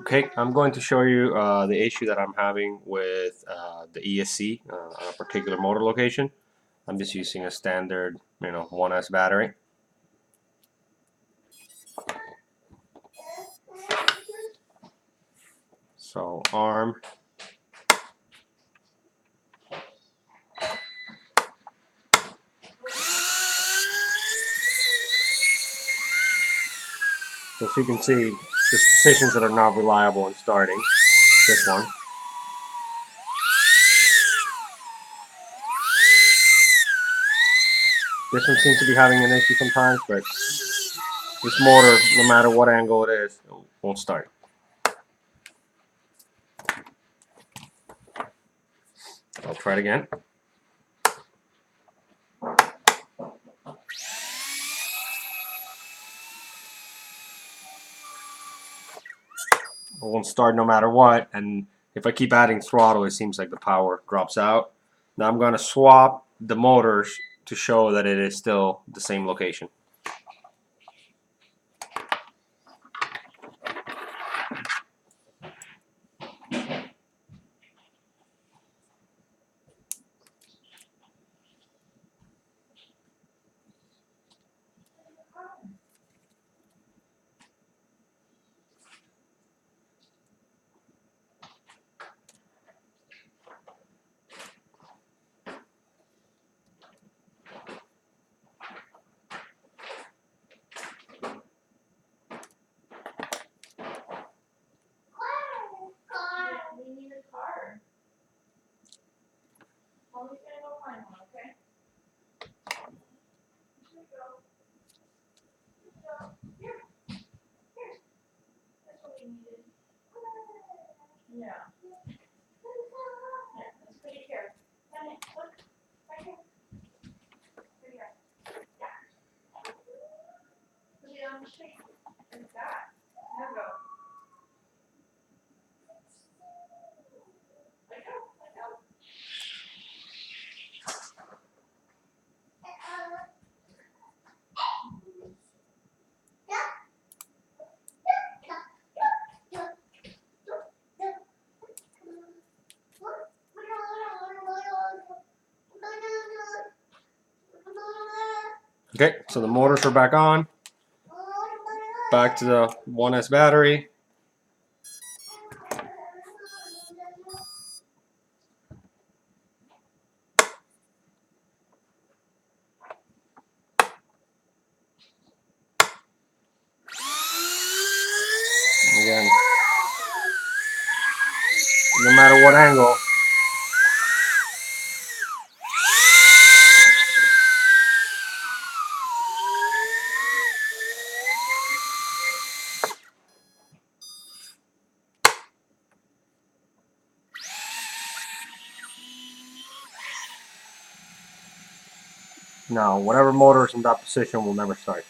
Okay, I'm going to show you the issue that I'm having with the ESC on a particular motor location. I'm just using a standard, 1S battery. So arm. So as you can see, there's positions that are not reliable in starting. This one. This one seems to be having an issue sometimes, but this motor, no matter what angle it is, it won't start. I'll try it again. It won't start no matter what, and if I keep adding throttle, it seems like the power drops out. Now I'm going to swap the motors to show that it is still the same location. We need a car. Mommy's gonna go find one, okay? Here we go. Here. Here. That's what we needed. Yeah. Yeah, let's put it here. Honey, look. Right here. Here you go. Yeah. Put it on the street. Like that. Now go. Let go. Let go. Okay, so the motors are back on. Back to the 1S battery. Again, no matter what angle, no, whatever motor is in that position will never start.